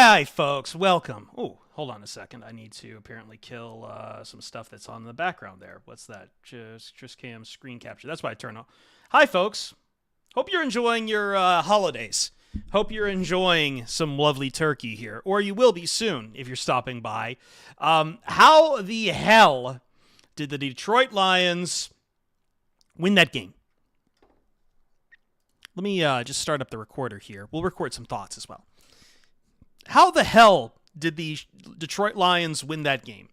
Hi, folks. Welcome. Oh, hold on a second. I need to apparently kill some stuff that's on the background there. What's that? Just cam screen capture. That's why I turn off. Hi, folks. Hope you're enjoying your holidays. Hope you're enjoying some lovely turkey here, or you will be soon if you're stopping by. How the hell did the Detroit Lions win that game? Let me just start up the recorder here. We'll record some thoughts as well. How the hell did the Detroit Lions win that game?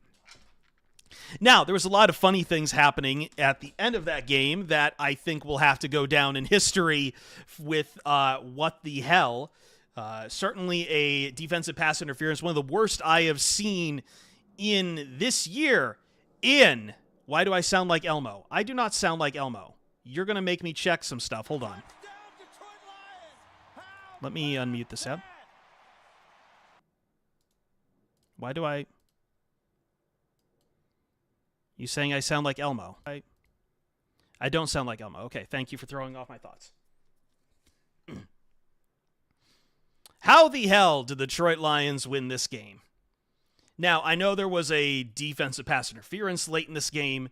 Now, there was a lot of funny things happening at the end of that game that I think will have to go down in history with what the hell. Certainly a defensive pass interference, one of the worst I have seen in this year in... Why do I sound like Elmo? I do not sound like Elmo. You're going to make me check some stuff. Hold on. Let me unmute this app. Why do I... You saying I sound like Elmo? I don't sound like Elmo. Okay, thank you for throwing off my thoughts. How the hell did the Detroit Lions win this game? Now, I know there was a defensive pass interference late in this game.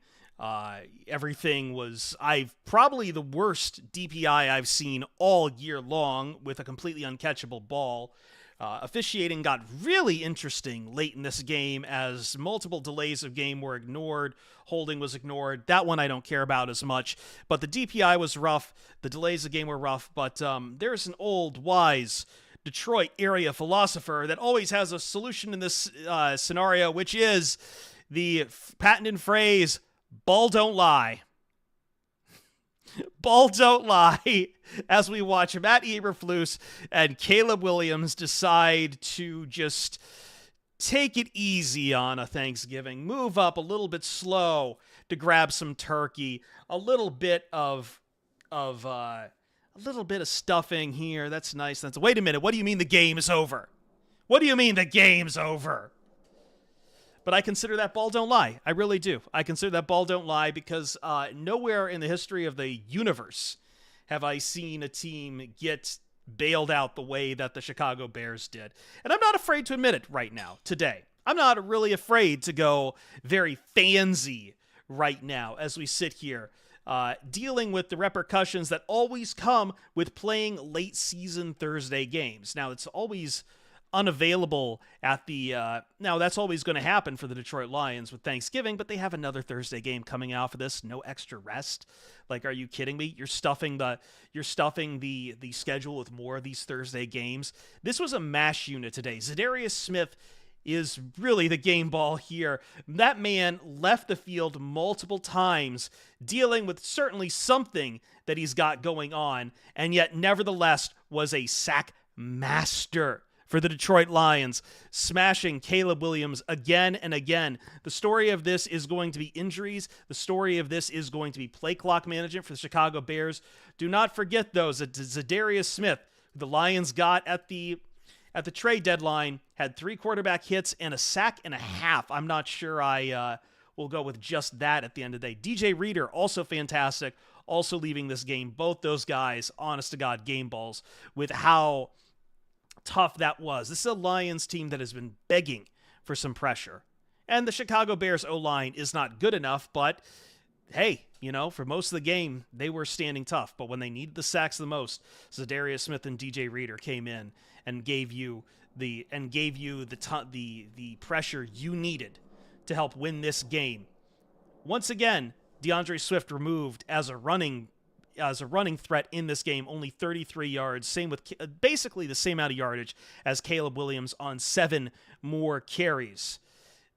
Everything was... probably the worst DPI I've seen all year long with a completely uncatchable ball. Officiating got really interesting late in this game as multiple delays of game were ignored. Holding was ignored. That one I don't care about as much. But the DPI was rough. The delays of game were rough. But there's an old, wise Detroit area philosopher that always has a solution in this scenario, which is the patented phrase, ball don't lie. Ball don't lie, as we watch Matt Eberflus and Caleb Williams decide to just take it easy on a Thanksgiving, move up a little bit slow to grab some turkey, a little bit of stuffing here. That's nice. Wait a minute. What do you mean the game is over? What do you mean the game's over? But I consider that ball don't lie. I really do. I consider that ball don't lie because nowhere in the history of the universe have I seen a team get bailed out the way that the Chicago Bears did. And I'm not afraid to admit it right now, today. I'm not really afraid to go very fansy right now as we sit here, dealing with the repercussions that always come with playing late season Thursday games. Now, it's always unavailable at the now that's always going to happen for the Detroit Lions with Thanksgiving, but they have another Thursday game coming out for this. No extra rest. Like, are you kidding me? You're stuffing the schedule with more of these Thursday games. This was a mash unit today. Zadarius Smith is really the game ball here. That man left the field multiple times, dealing with certainly something that he's got going on, and yet nevertheless was a sack master for the Detroit Lions, smashing Caleb Williams again and again. The story of this is going to be injuries. The story of this is going to be play clock management for the Chicago Bears. Do not forget, though, that Zadarius Smith, who the Lions got at the trade deadline, had 3 quarterback hits and a sack and a half. I'm not sure I will go with just that at the end of the day. DJ Reader, also fantastic, also leaving this game. Both those guys, honest to God, game balls with how tough that was. This is a Lions team that has been begging for some pressure. And the Chicago Bears O-line is not good enough, but hey, for most of the game, they were standing tough. But when they needed the sacks the most, Zadarius Smith and DJ Reader came in and gave you the pressure you needed to help win this game. Once again, DeAndre Swift removed as a running threat in this game, only 33 yards, same with basically the same amount of yardage as Caleb Williams on 7 more carries.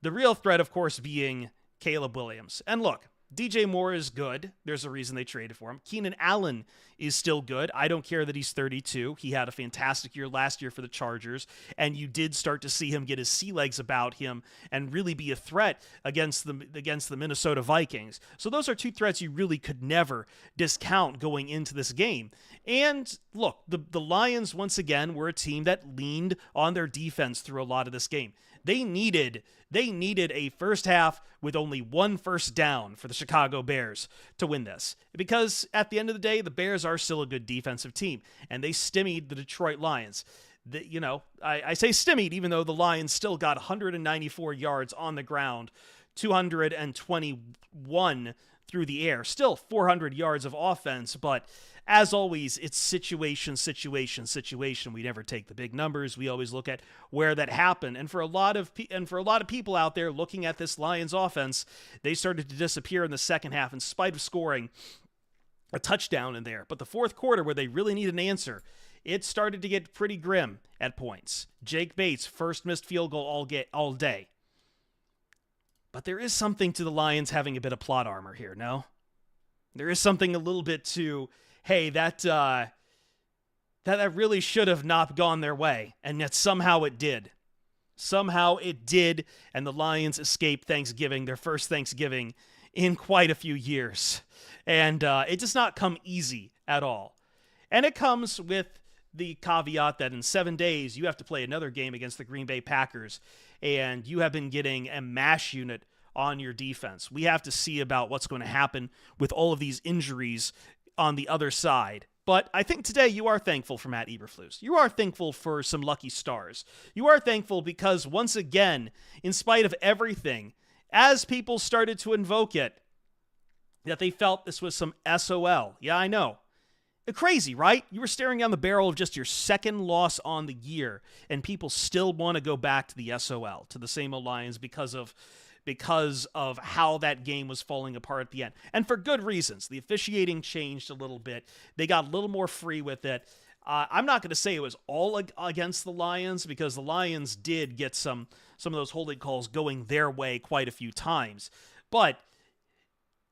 The real threat, of course, being Caleb Williams. And look, DJ Moore is good. There's a reason they traded for him. Keenan Allen is still good. I don't care that he's 32. He had a fantastic year last year for the Chargers, and you did start to see him get his sea legs about him and really be a threat against the Minnesota Vikings. So those are 2 threats you really could never discount going into this game. And look, the Lions, once again, were a team that leaned on their defense through a lot of this game. They needed a first half with only 1 first down for the Chicago Bears to win this. Because at the end of the day, the Bears are still a good defensive team, and they stymied the Detroit Lions. I say stymied, even though the Lions still got 194 yards on the ground, 221 through the air, still 400 yards of offense. But as always, it's situation. We never take the big numbers. We always look at where that happened. And for a lot of people out there looking at this Lions offense, they started to disappear in the second half in spite of scoring a touchdown in there. But the fourth quarter, where they really need an answer, it started to get pretty grim at points. Jake Bates, first missed field goal all day. But there is something to the Lions having a bit of plot armor here, no? There is something a little bit to, hey, that really should have not gone their way, and yet somehow it did. Somehow it did, and the Lions escaped Thanksgiving, their first Thanksgiving in quite a few years. And it does not come easy at all. And it comes with the caveat that in 7 days, you have to play another game against the Green Bay Packers, and you have been getting a MASH unit on your defense. We have to see about what's going to happen with all of these injuries on the other side. But I think today you are thankful for Matt Eberflus. You are thankful for some lucky stars. You are thankful because, once again, in spite of everything, as people started to invoke it, that they felt this was some SOL. Yeah, I know. Crazy, right? You were staring down the barrel of just your second loss on the year, and people still want to go back to the SOL, to the same old Lions, because of how that game was falling apart at the end. And for good reasons. The officiating changed a little bit. They got a little more free with it. I'm not going to say it was all against the Lions, because the Lions did get some of those holding calls going their way quite a few times. But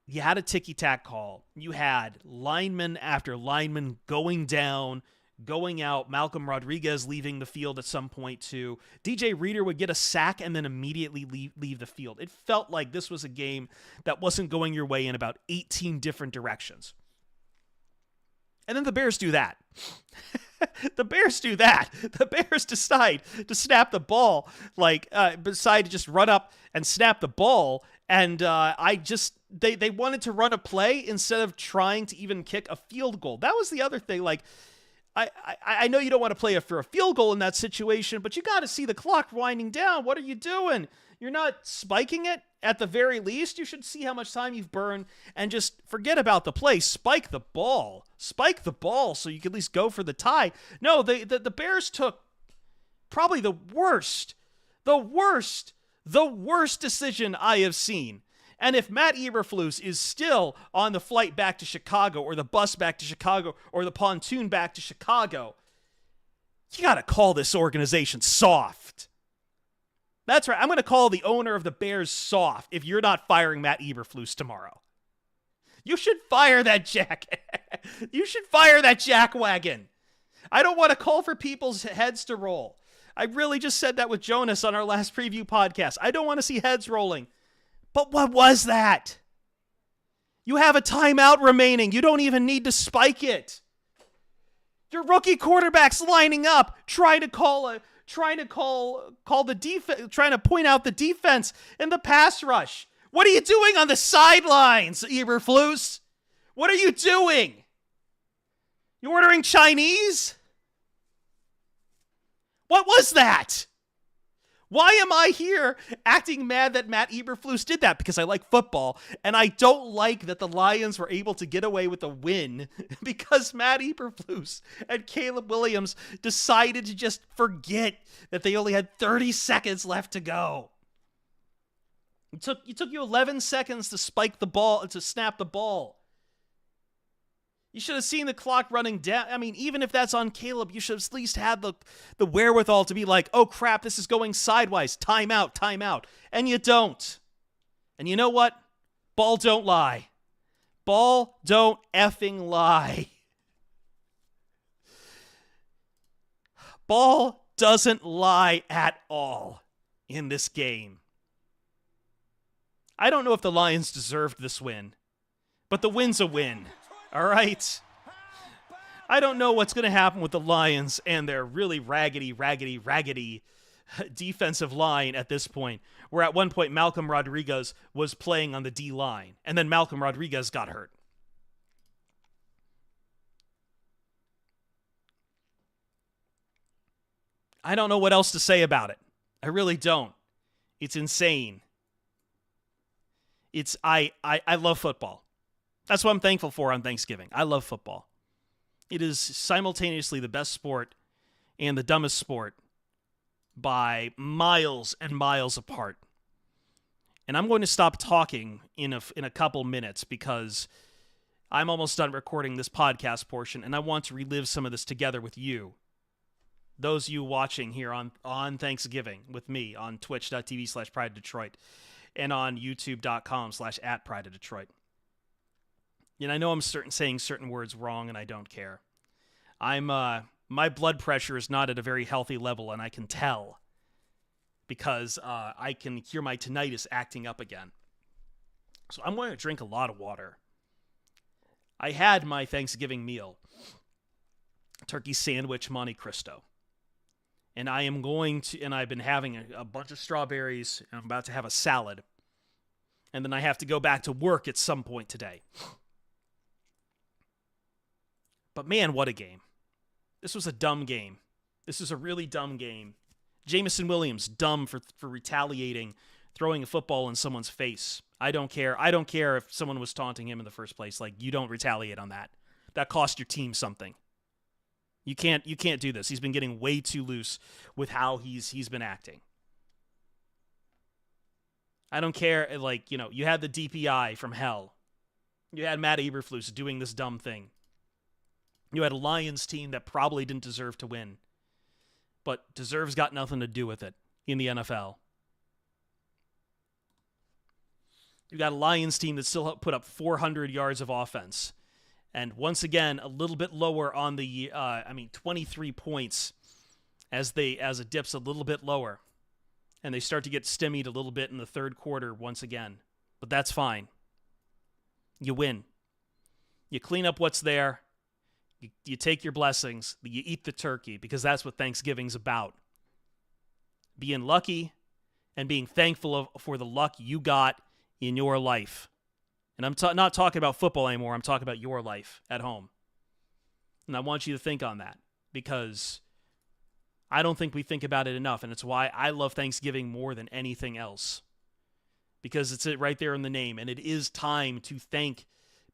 you had a ticky-tack call. You had lineman after lineman going down, going out. Malcolm Rodriguez leaving the field at some point too. DJ Reader would get a sack and then immediately leave the field. It felt like this was a game that wasn't going your way in about 18 different directions. And then the Bears do that. The Bears decide to snap the ball, decide to just run up and snap the ball. And they wanted to run a play instead of trying to even kick a field goal. That was the other thing. I know you don't want to play for a field goal in that situation, but you got to see the clock winding down. What are you doing? You're not spiking it at the very least. You should see how much time you've burned and just forget about the play. Spike the ball so you can at least go for the tie. No, the Bears took probably the worst decision I have seen. And if Matt Eberflus is still on the flight back to Chicago, or the bus back to Chicago, or the pontoon back to Chicago, you got to call this organization soft. That's right. I'm going to call the owner of the Bears soft if you're not firing Matt Eberflus tomorrow. You should fire that jackwagon. I don't want to call for people's heads to roll. I really just said that with Jonas on our last preview podcast. I don't want to see heads rolling. But what was that? You have a timeout remaining. You don't even need to spike it. Your rookie quarterback's lining up, trying to point out the defense in the pass rush. What are you doing on the sidelines, Eberflus? What are you doing? You ordering Chinese? What was that? Why am I here acting mad that Matt Eberflus did that? Because I like football, and I don't like that the Lions were able to get away with a win because Matt Eberflus and Caleb Williams decided to just forget that they only had 30 seconds left to go. It took you 11 seconds to spike the ball, to snap the ball. You should have seen the clock running down. I mean, even if that's on Caleb, you should have at least had the wherewithal to be like, oh crap, this is going sideways. Timeout. And you don't. And you know what? Ball don't lie. Ball don't effing lie. Ball doesn't lie at all in this game. I don't know if the Lions deserved this win, but the win's a win. All right. I don't know what's going to happen with the Lions and their really raggedy defensive line at this point, where at one point Malcolm Rodriguez was playing on the D-line, and then Malcolm Rodriguez got hurt. I don't know what else to say about it. I really don't. It's insane. I love football. That's what I'm thankful for on Thanksgiving. I love football. It is simultaneously the best sport and the dumbest sport by miles and miles apart. And I'm going to stop talking in a couple minutes because I'm almost done recording this podcast portion, and I want to relive some of this together with you. Those of you watching here on Thanksgiving with me on twitch.tv/PrideOfDetroit and on youtube.com/@PrideOfDetroit. And I know I'm saying certain words wrong, and I don't care. My blood pressure is not at a very healthy level, and I can tell because I can hear my tinnitus acting up again. So I'm going to drink a lot of water. I had my Thanksgiving meal, turkey sandwich Monte Cristo. And I've been having a bunch of strawberries, and I'm about to have a salad. And then I have to go back to work at some point today. But man, what a game. This was a dumb game. This was a really dumb game. Jameson Williams, dumb for retaliating, throwing a football in someone's face. I don't care. I don't care if someone was taunting him in the first place. Like, you don't retaliate on that. That cost your team something. You can't do this. He's been getting way too loose with how he's been acting. I don't care, you had the DPI from hell. You had Matt Eberflus doing this dumb thing. You had a Lions team that probably didn't deserve to win, but deserves got nothing to do with it in the NFL. You got a Lions team that still put up 400 yards of offense. And once again, a little bit lower on the, 23 points as it dips a little bit lower. And they start to get stymied a little bit in the third quarter once again. But that's fine. You win. You clean up what's there. You take your blessings. You eat the turkey because that's what Thanksgiving's about. Being lucky and being thankful for the luck you got in your life. And I'm not talking about football anymore. I'm talking about your life at home. And I want you to think on that because I don't think we think about it enough. And it's why I love Thanksgiving more than anything else. Because it's right there in the name. And it is time to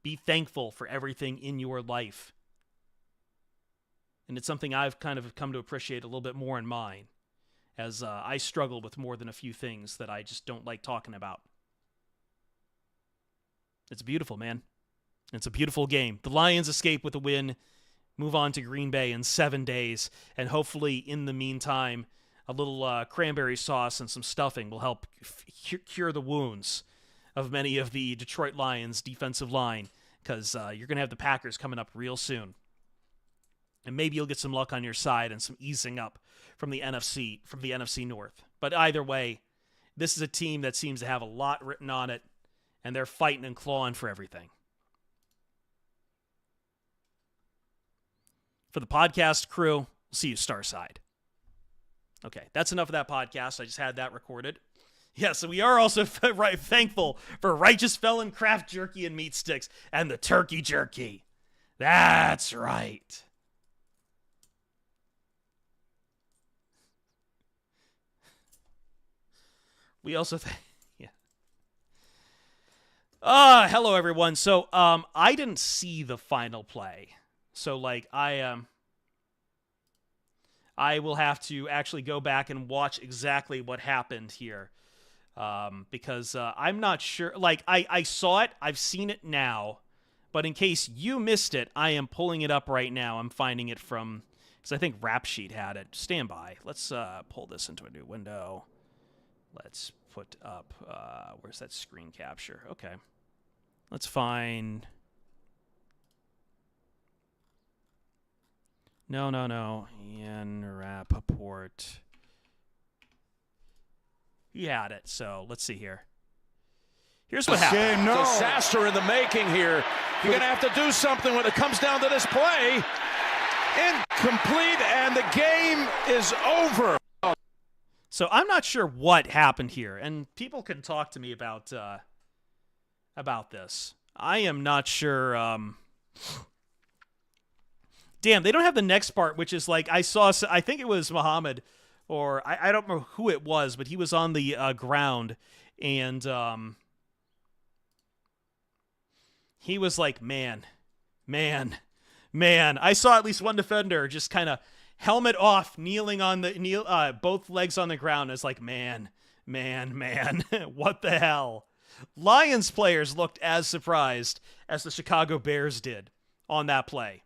be thankful for everything in your life. And it's something I've kind of come to appreciate a little bit more in mine. As I struggle with more than a few things that I just don't like talking about. It's beautiful, man. It's a beautiful game. The Lions escape with a win, move on to Green Bay in 7 days, and hopefully in the meantime, a little cranberry sauce and some stuffing will help cure the wounds of many of the Detroit Lions defensive line, because you're going to have the Packers coming up real soon. And maybe you'll get some luck on your side and some easing up from the NFC North. But either way, this is a team that seems to have a lot written on it, and they're fighting and clawing for everything. For the podcast crew, we'll see you Starside. Okay, that's enough of that podcast. I just had that recorded. Yeah, so we are also thankful for Righteous Felon Craft Jerky and Meat Sticks and the Turkey Jerky. That's right. We also hello everyone. So I didn't see the final play. So I will have to actually go back and watch exactly what happened here. Because I'm not sure. I saw it, I've seen it now, but in case you missed it, I am pulling it up right now. I'm finding it from, because I think Rap Sheet had it. Stand by. Let's pull this into a new window. Let's put up, where's that screen capture? Okay. Let's find, no. Ian Rappaport. He had it, so let's see here. Here's what happened. No. Disaster in the making here. You're going to have to do something when it comes down to this play. Incomplete, and the game is over. So I'm not sure what happened here, and people can talk to me about this. I am not sure. Damn, they don't have the next part, which is I think it was Muhammad or I don't remember who it was, but he was on the ground, and he was like, man. I saw at least one defender just kind of helmet off, kneeling on both legs on the ground. It's like, man, what the hell? Lions players looked as surprised as the Chicago Bears did on that play.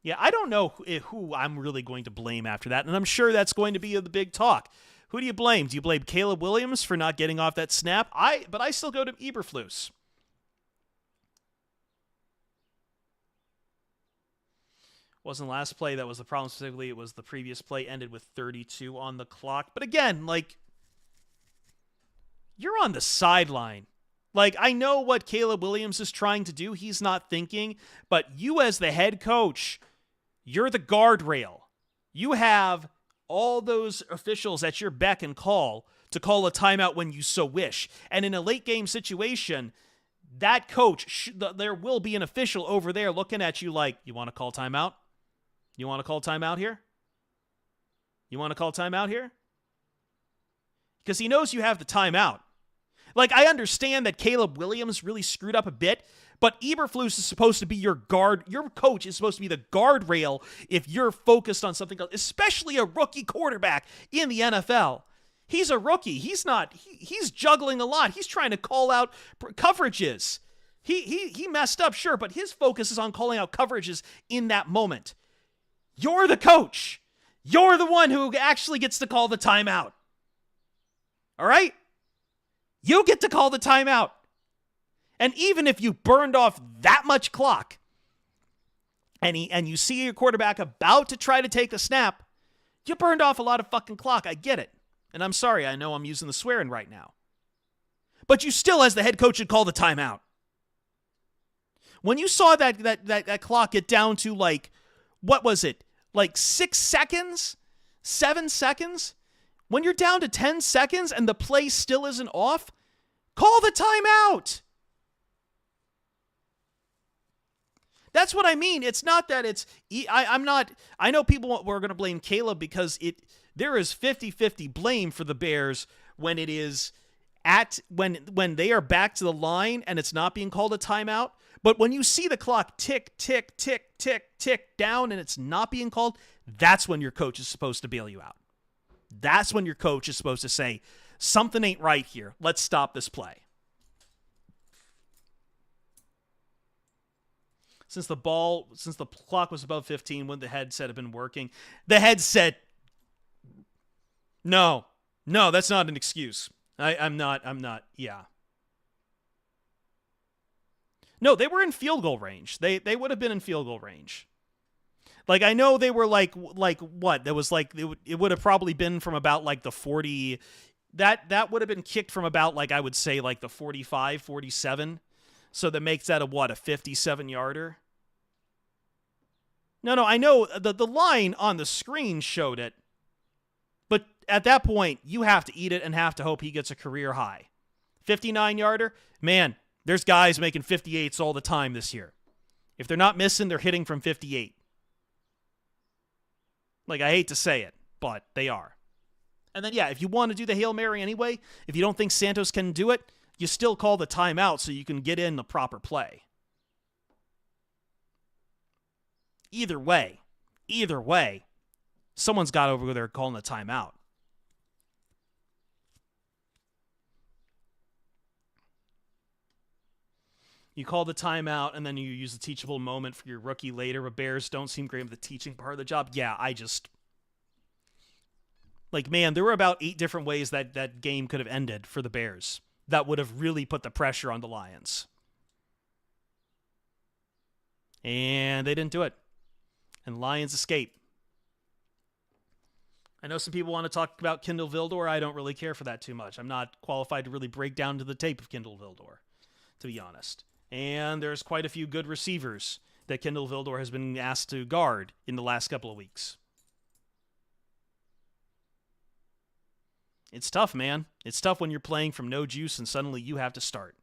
Yeah, I don't know who I'm really going to blame after that, and I'm sure that's going to be the big talk. Who do you blame? Do you blame Caleb Williams for not getting off that snap? But I still go to Eberflus. Wasn't last play that was the problem specifically. It was the previous play, ended with 32 on the clock. But again, like, you're on the sideline. Like, I know what Caleb Williams is trying to do. He's not thinking. But you as the head coach, you're the guardrail. You have all those officials at your beck and call to call a timeout when you so wish. And in a late game situation, that coach, there will be an official over there looking at you like, you want to call timeout? You want to call timeout here? You want to call timeout here? Because he knows you have the timeout. Like, I understand that Caleb Williams really screwed up a bit, but Eberflus is supposed to be your guard. Your coach is supposed to be the guardrail if you're focused on something else, especially a rookie quarterback in the NFL. He's a rookie. He's juggling a lot. He's trying to call out coverages. He messed up, sure, but his focus is on calling out coverages in that moment. You're the coach. You're the one who actually gets to call the timeout. All right? You get to call the timeout. And even if you burned off that much clock and you see your quarterback about to try to take a snap, you burned off a lot of fucking clock. I get it. And I'm sorry, I know I'm using the swearing right now. But you still, as the head coach, should call the timeout. When you saw that clock get down to, like, what was it? Like 6 seconds? 7 seconds? When you're down to 10 seconds and the play still isn't off, call the timeout. That's what I mean. It's not that it's... I know people were going to blame Caleb because there is 50-50 blame for the Bears when it is when they are back to the line and it's not being called a timeout. But when you see the clock tick, tick, tick, tick, tick down and it's not being called, that's when your coach is supposed to bail you out. That's when your coach is supposed to say, something ain't right here. Let's stop this play. Since the clock was above 15, when the headset had been working, the headset, no, that's not an excuse. I'm not, yeah. No, they were in field goal range. They would have been in field goal range. Like, I know they were like what? That was like, it would have probably been from about like the 40, that would have been kicked from about, like, I would say like the 45, 47. So that makes that a 57-yarder? No, I know the line on the screen showed it. But at that point, you have to eat it and have to hope he gets a career high. 59-yarder? Man, there's guys making 58s all the time this year. If they're not missing, they're hitting from 58. Like, I hate to say it, but they are. And then, yeah, if you want to do the Hail Mary anyway, if you don't think Santos can do it, you still call the timeout so you can get in the proper play. Either way, someone's got over there calling the timeout. You call the timeout, and then you use the teachable moment for your rookie later, but Bears don't seem great with the teaching part of the job. Yeah, man, there were about 8 different ways that game could have ended for the Bears that would have really put the pressure on the Lions. And they didn't do it. And Lions escape. I know some people want to talk about Kindle Vildor. I don't really care for that too much. I'm not qualified to really break down to the tape of Kindle Vildor, to be honest. And there's quite a few good receivers that Kindle Vildor has been asked to guard in the last couple of weeks. It's tough, man. It's tough when you're playing from no juice and suddenly you have to start.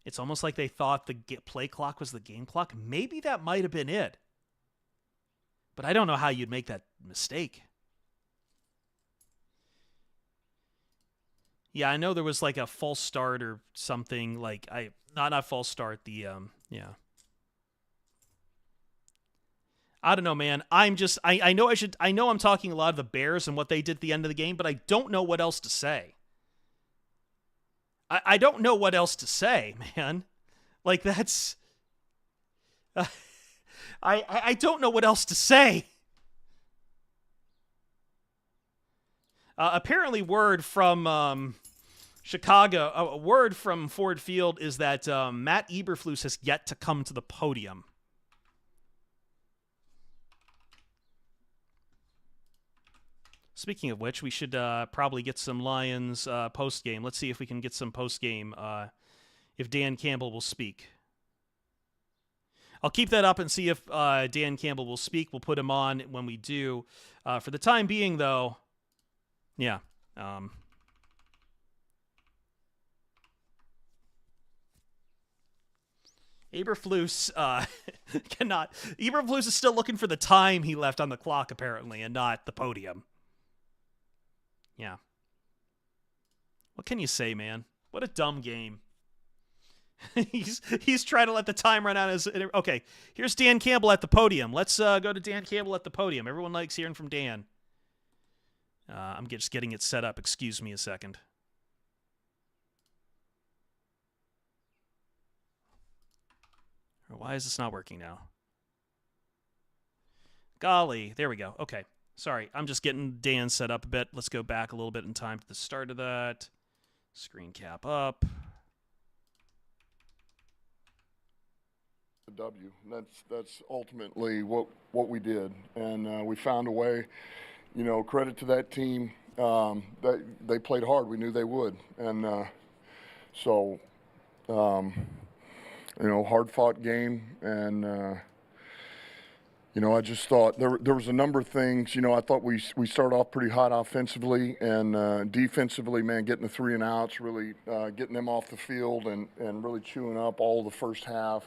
It's almost like they thought the play clock was the game clock. Maybe that might have been it. But I don't know how you'd make that mistake. Yeah, I know there was like a false start or something. Like not false start. Yeah. I don't know, man. I know I'm talking a lot of the Bears and what they did at the end of the game, but I don't know what else to say. I don't know what else to say, man. Like that's I don't know what else to say. Apparently, word from Chicago, a word from Ford Field is that Matt Eberflus has yet to come to the podium. Speaking of which, we should probably get some Lions post-game. Let's see if we can get some post-game if Dan Campbell will speak. I'll keep that up and see if Dan Campbell will speak. We'll put him on when we do. For the time being, though, yeah. Eberflus cannot. Eberflus is still looking for the time he left on the clock, apparently, and not the podium. Yeah. What can you say, man? What a dumb game. he's trying to let the time run out. Okay, here's Dan Campbell at the podium. Let's go to Dan Campbell at the podium. Everyone likes hearing from Dan. I'm just getting it set up. Excuse me a second. Why is this not working now? Golly, there we go. Okay. Sorry, I'm just getting Dan set up a bit. Let's go back a little bit in time to the start of that. Screen cap up. The W. That's ultimately what we did, and we found a way. You know, credit to that team. They played hard. We knew they would, and so you know, hard-fought game, and. You know, I just thought there was a number of things. You know, I thought we started off pretty hot offensively, and defensively, man, getting the 3 and outs, really getting them off the field and really chewing up all of the first half.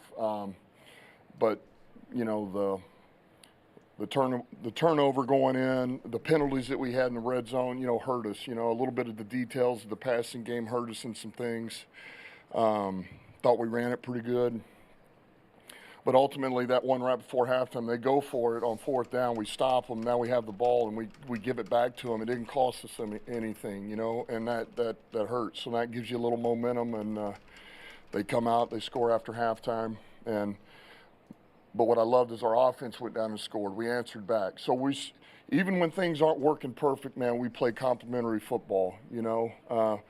But you know, the turnover going in, the penalties that we had in the red zone, you know, hurt us. You know, a little bit of the details of the passing game hurt us in some things. Thought we ran it pretty good. But ultimately, that one right before halftime, they go for it on 4th down. We stop them. Now we have the ball, and we give it back to them. It didn't cost us anything, you know, and that hurts. So that gives you a little momentum, and they come out, they score after halftime. But what I loved is our offense went down and scored. We answered back. So even when things aren't working perfect, man, we play complimentary football, you know.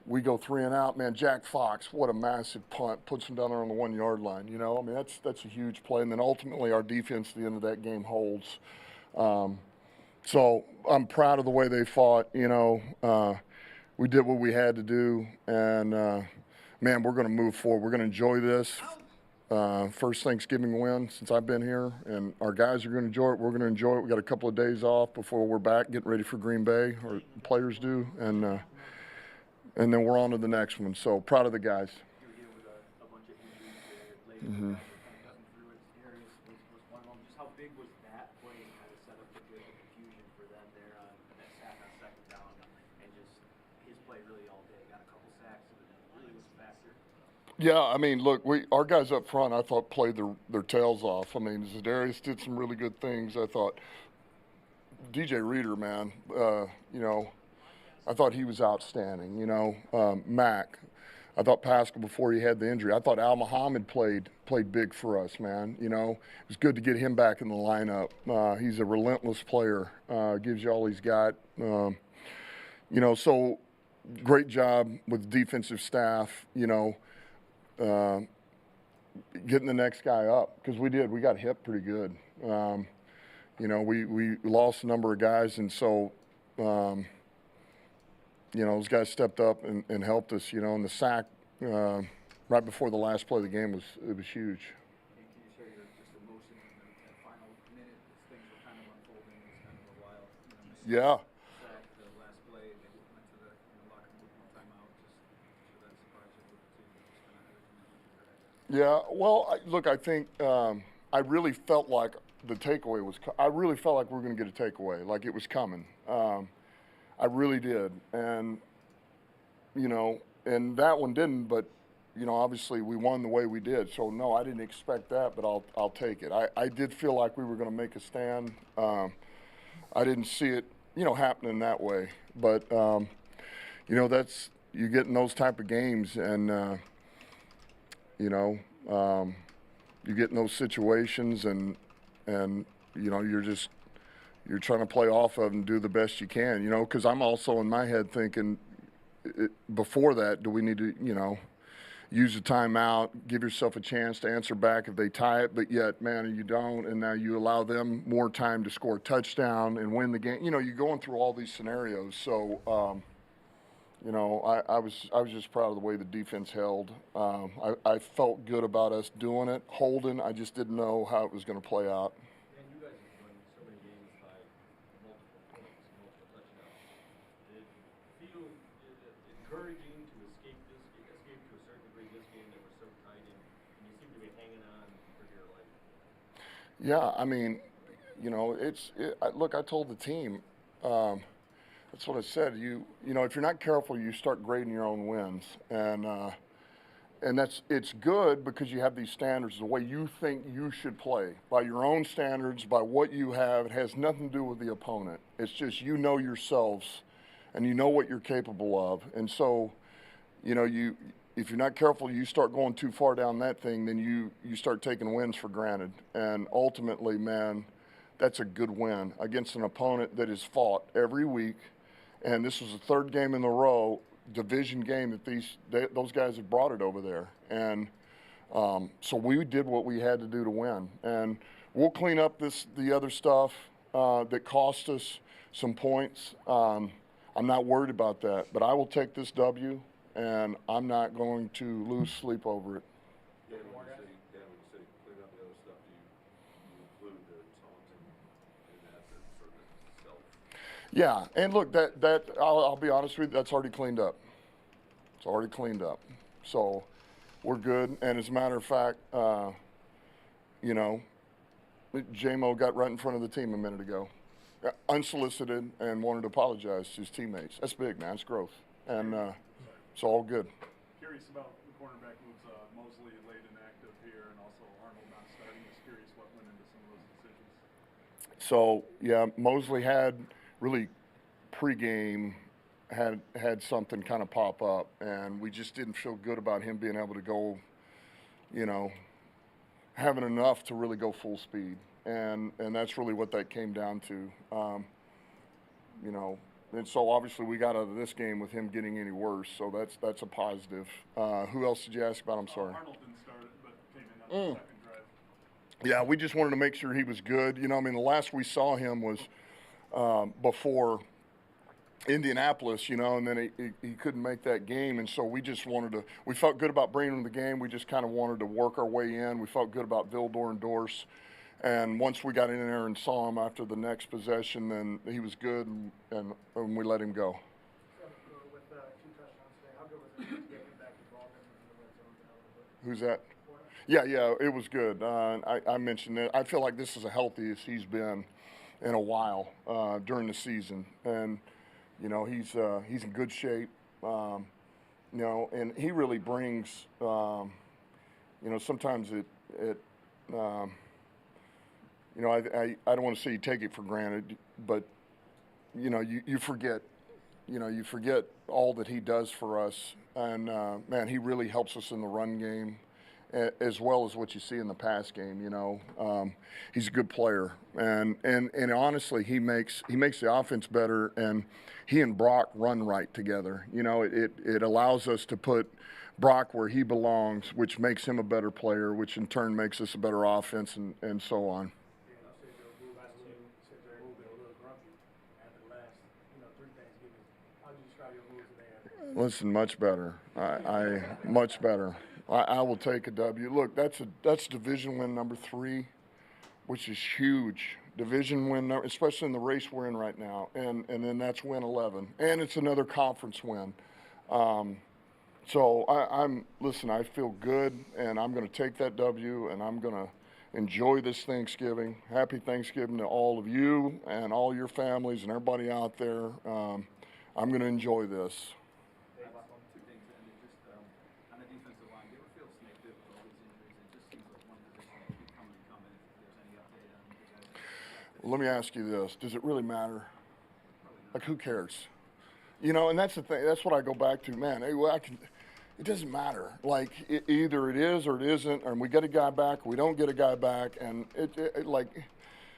We go 3 and out, man. Jack Fox, what a massive punt, puts him down there on the 1 yard line. You know, I mean that's a huge play. And then ultimately our defense at the end of that game holds. So I'm proud of the way they fought. You know, we did what we had to do, and man, we're going to move forward. We're going to enjoy this. First Thanksgiving win since I've been here, and our guys are going to enjoy it. We're going to enjoy it. We got a couple of days off before we're back, getting ready for Green Bay, or players do, and then we're on to the next one. So proud of the guys. Mm-hmm. Just how big was that play and kind of set up a bit of confusion for them there on that sack on 2nd down, and just his play really all day. Got a couple sacks and really was a factor. Yeah, I mean, look, our guys up front, I thought played their tails off. I mean, Zadarius did some really good things. I thought DJ Reader, man, you know, I thought he was outstanding. You know, Mac, I thought Pascal before he had the injury. I thought Al Muhammad played big for us, man. You know, it was good to get him back in the lineup. He's a relentless player. Gives you all he's got. You know, so great job with defensive staff. You know, getting the next guy up, because we did. We got hit pretty good. You know, we lost a number of guys, and so. You know, those guys stepped up and helped us, you know, and the sack right before the last play of the game was huge. Can you share just emotion in that final minute as things were kind of unfolding? It was kind of a while. You know, Yeah. Sack, the last play, they went to the locker room, one timeout. Just sure that surprised you a little bit too. Yeah, well, look, I think I really felt like the takeaway was. I really felt like we were going to get a takeaway, like it was coming. I really did, and and that one didn't. But obviously we won the way we did. So no, I didn't expect that, but I'll take it. I did feel like we were going to make a stand. I didn't see it, happening that way. But that's you get in those type of games, and you get in those situations, and you're trying to play off of and do the best you can, because I'm also in my head thinking before that, do we need to, use a timeout, give yourself a chance to answer back if they tie it, but yet, man, you don't, and now you allow them more time to score a touchdown and win the game. You're going through all these scenarios. So, I was just proud of the way the defense held. I felt good about us doing it, holding. I just didn't know how it was going to play out. And you guys have won so many games by multiple points, multiple touchdowns. Did it feel encouraging to escape to a certain degree this game that was so tight, and you seem to be hanging on for dear life? Yeah, I mean, look, I told the team. That's what I said. If you're not careful, you start grading your own wins, and it's good because you have these standards, the way you think you should play, by your own standards, by what you have. It has nothing to do with the opponent. It's just yourselves, and you know what you're capable of, and so, if you're not careful, you start going too far down that thing, then you start taking wins for granted, and ultimately, man, that's a good win against an opponent that is fought every week. And this was the third game in a row, division game, that those guys have brought it over there. And so we did what we had to do to win. And we'll clean up the other stuff that cost us some points. I'm not worried about that. But I will take this W, and I'm not going to lose sleep over it. When you say clean up the other stuff, do you include the taunting in that sort of self? Yeah, and look, that I'll be honest with you, that's already cleaned up. It's already cleaned up. So we're good. And as a matter of fact, J-Mo got right in front of the team a minute ago, unsolicited, and wanted to apologize to his teammates. That's big, man. It's growth. And it's all good. Curious about the cornerback moves, Mosley late inactive here, and also Arnold not starting. Just curious what went into some of those decisions. So, yeah, Mosley had really pregame had something kind of pop up, and we just didn't feel good about him being able to go, having enough to really go full speed, and that's really what that came down to, and so obviously we got out of this game with him getting any worse, so that's a positive. Who else did you ask about? I'm sorry. Arnold didn't start it, but came in on the second drive. Yeah, we just wanted to make sure he was good. The last we saw him was before Indianapolis, and then he couldn't make that game, and so we felt good about bringing him to the game. We just kind of wanted to work our way in. We felt good about Vildor and Dorse, and once we got in there and saw him after the next possession, then he was good, and we let him go. With 2 touchdowns today, how good was it to get him back involved in the red zone? Who's that? Yeah, it was good. I mentioned that. I feel like this is the healthiest he's been in a while during the season, and he's in good shape. And he really brings. Sometimes I don't want to say you take it for granted, but you forget. You forget all that he does for us, and man, he really helps us in the run game, as well as what you see in the pass game. He's a good player, and honestly, he makes the offense better, and he and Brock run right together. It allows us to put Brock where he belongs, which makes him a better player, which in turn makes us a better offense, and so on. Listen, much better. I much better. I will take a W. Look, that's division win number 3, which is huge. Division win, especially in the race we're in right now, and then that's win 11, and it's another conference win. So listen, I feel good, and I'm going to take that W, and I'm going to enjoy this Thanksgiving. Happy Thanksgiving to all of you and all your families and everybody out there. I'm going to enjoy this. Two things, and it just on the defensive line, do you ever feel snaked with all these injuries? It just seems like one position will be coming and coming. If there's any update on the guys. Let me ask you this: does it really matter? Like, who cares? You know, and that's the thing. That's what I go back to, man. It doesn't matter. Like, either it is or it isn't, and we get a guy back, or we don't get a guy back, and like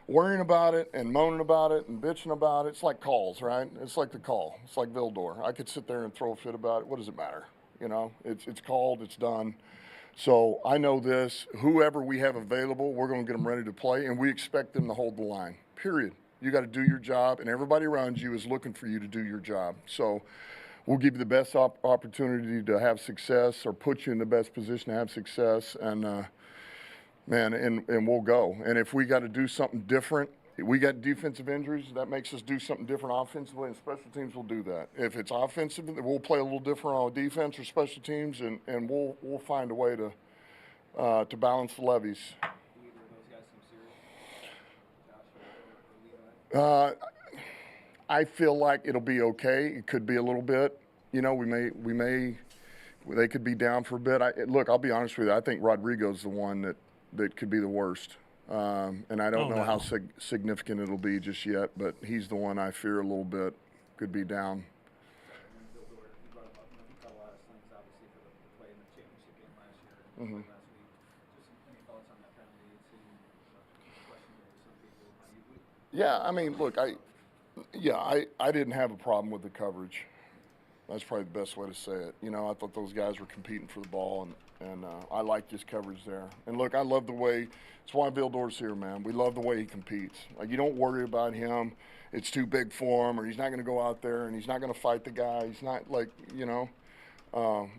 worrying about it and moaning about it and bitching about it. It's like calls, right? It's like the call. It's like Vildor. I could sit there and throw a fit about it. What does it matter? You know, it's called. It's done. So I know this. Whoever we have available, we're going to get them ready to play, and we expect them to hold the line. Period. You got to do your job, and everybody around you is looking for you to do your job. So we'll give you the best opportunity to have success, or put you in the best position to have success, and and we'll go. And if we got to do something different, we got defensive injuries, that makes us do something different offensively, and special teams will do that. If it's offensive, we'll play a little different on defense or special teams, and we'll find a way to balance the levies. Do either of those guys seem serious? Josh or Levi? I feel like it'll be okay. It could be a little bit. You know, they could be down for a bit. Look, I'll be honest with you. I think Rodrigo's the one that could be the worst. And I don't know how significant it'll be just yet, but he's the one I fear a little bit could be down. He brought a lot of slings, obviously, for the play in the championship game last year and last week. Just any thoughts on that penalty? It seemed questionable to some people. Yeah, I mean, look, I didn't have a problem with the coverage. That's probably the best way to say it. You know, I thought those guys were competing for the ball, and I liked his coverage there. And look, I love the way. That's why Vildor's here, man. We love the way he competes. Like, you don't worry about him. It's too big for him, or he's not going to go out there and he's not going to fight the guy. He's not like, you know.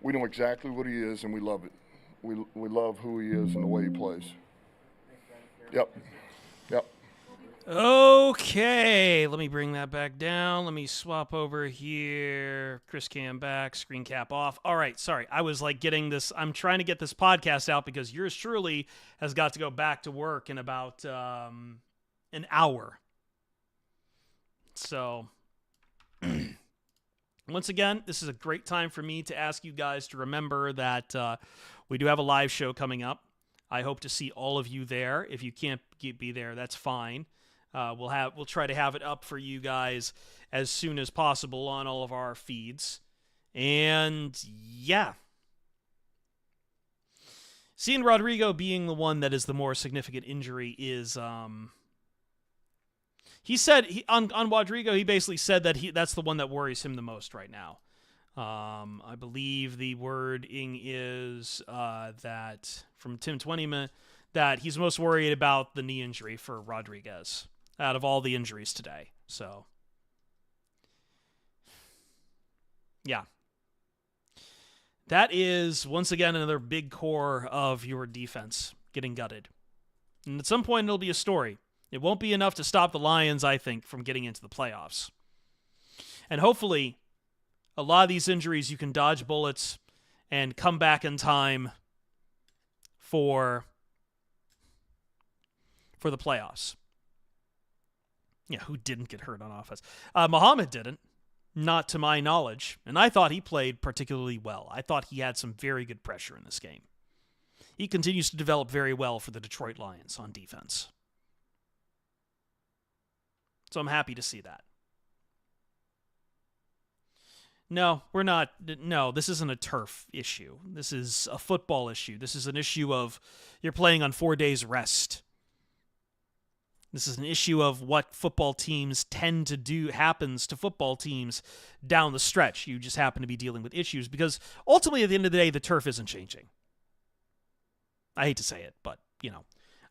We know exactly what he is, and we love it. We love who he is and the way he plays. Yep. Okay, let me bring that back down. Let me swap over here. Chris Cam back, screen cap off. All right, sorry. I was like getting this. I'm trying to get this podcast out because yours truly has got to go back to work in about an hour. So, once again, this is a great time for me to ask you guys to remember that we do have a live show coming up. I hope to see all of you there. If you can't be there, that's fine. We'll try to have it up for you guys as soon as possible on all of our feeds. And yeah. Seeing Rodrigo being the one that is the more significant injury is he said on Rodrigo, he basically said that that's the one that worries him the most right now. I believe the wording is that from Tim Twentyman that he's most worried about the knee injury for Rodriguez out of all the injuries today. So, yeah. That is, once again, another big core of your defense getting gutted. And at some point, it'll be a story. It won't be enough to stop the Lions, I think, from getting into the playoffs. And hopefully, a lot of these injuries, you can dodge bullets and come back in time for the playoffs. Yeah, who didn't get hurt on offense? Muhammad didn't, not to my knowledge. And I thought he played particularly well. I thought he had some very good pressure in this game. He continues to develop very well for the Detroit Lions on defense. So I'm happy to see that. No, we're not. No, this isn't a turf issue. This is a football issue. This is an issue of you're playing on 4 days rest. This is an issue of what football teams tend to do happens to football teams down the stretch. You just happen to be dealing with issues because ultimately at the end of the day, the turf isn't changing. I hate to say it, but, you know,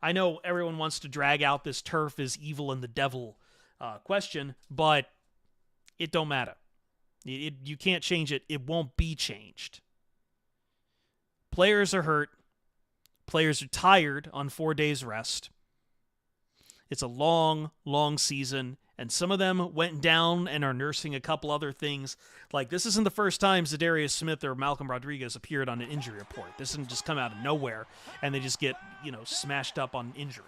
I know everyone wants to drag out this turf is evil and the devil question, but it don't matter. You can't change it. It won't be changed. Players are hurt. Players are tired on 4 days rest. It's a long, long season, And some of them went down and are nursing a couple other things. Like, this isn't the first time Zadarius Smith or Malcolm Rodriguez appeared on an injury report. This didn't just come out of nowhere and they just get, smashed up on injury.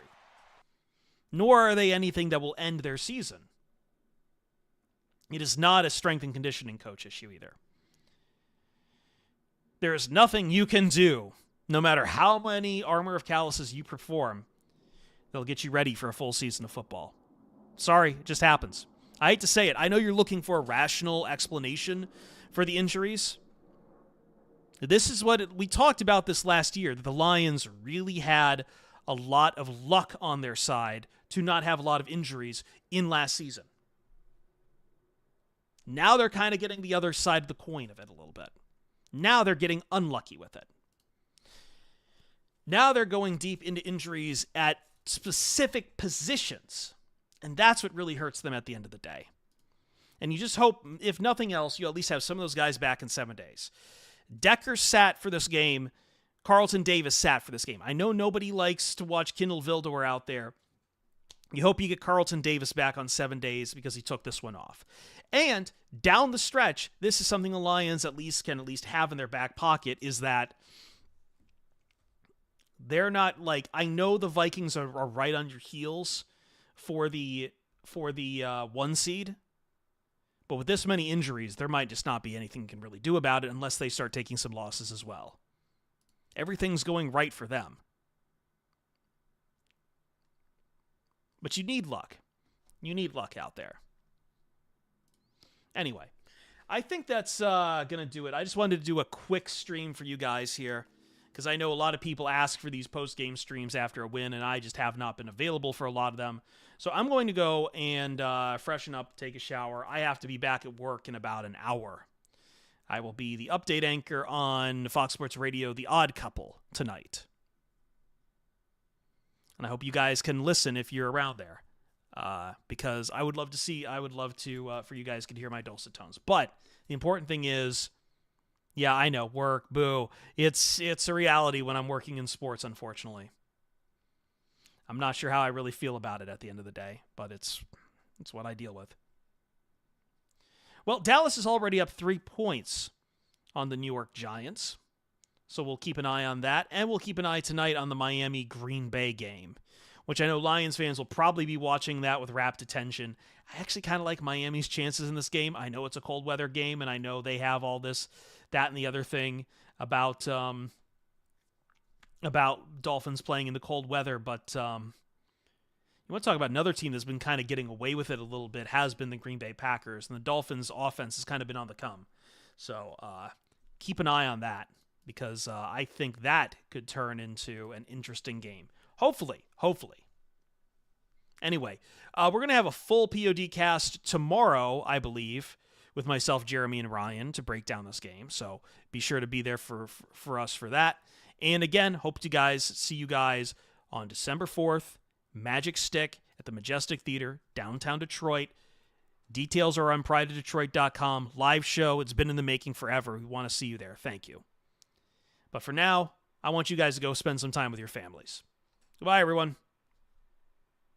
Nor are they anything that will end their season. It is not a strength and conditioning coach issue either. There is nothing you can do, no matter how many armor of calluses you perform, that'll get you ready for a full season of football. Sorry, it just happens. I hate to say it. I know you're looking for a rational explanation for the injuries. This is what we talked about this last year, that the Lions really had a lot of luck on their side to not have a lot of injuries in last season. Now they're kind of getting the other side of the coin of it a little bit. Now they're getting unlucky with it. Now they're going deep into injuries at specific positions. And that's what really hurts them at the end of the day. And you just hope, if nothing else, you at least have some of those guys back in 7 days. Decker sat for this game. Carlton Davis sat for this game. I know nobody likes to watch Kindle Vildor out there. You hope you get Carlton Davis back on 7 days because he took this one off. And down the stretch, this is something the Lions can have in their back pocket, is that they're not like, I know the Vikings are right on your heels for the 1 seed, but with this many injuries, there might just not be anything you can really do about it unless they start taking some losses as well. Everything's going right for them. But you need luck. You need luck out there. Anyway, I think that's going to do it. I just wanted to do a quick stream for you guys here, because I know a lot of people ask for these post-game streams after a win, and I just have not been available for a lot of them. So I'm going to go and freshen up, take a shower. I have to be back at work in about an hour. I will be the update anchor on Fox Sports Radio, The Odd Couple, tonight. And I hope you guys can listen if you're around there. Because I would love to for you guys to hear my dulcet tones. But the important thing is, yeah, I know, work, boo. It's a reality when I'm working in sports, unfortunately. I'm not sure how I really feel about it at the end of the day, but it's what I deal with. Well, Dallas is already up 3 points on the New York Giants, so we'll keep an eye on that, and we'll keep an eye tonight on the Miami-Green Bay game, which I know Lions fans will probably be watching that with rapt attention. I actually kind of like Miami's chances in this game. I know it's a cold weather game, and I know they have all this, that, and the other thing about Dolphins playing in the cold weather, but you want to talk about another team that's been kind of getting away with it a little bit, has been the Green Bay Packers, and the Dolphins' offense has kind of been on the come. So keep an eye on that, because I think that could turn into an interesting game. Hopefully. Anyway, we're going to have a full POD cast tomorrow, I believe, with myself, Jeremy, and Ryan to break down this game. So be sure to be there for us for that. And again, hope to see you guys on December 4th, Magic Stick at the Majestic Theater, downtown Detroit. Details are on prideofdetroit.com. Live show. It's been in the making forever. We want to see you there. Thank you. But for now, I want you guys to go spend some time with your families. Goodbye, everyone.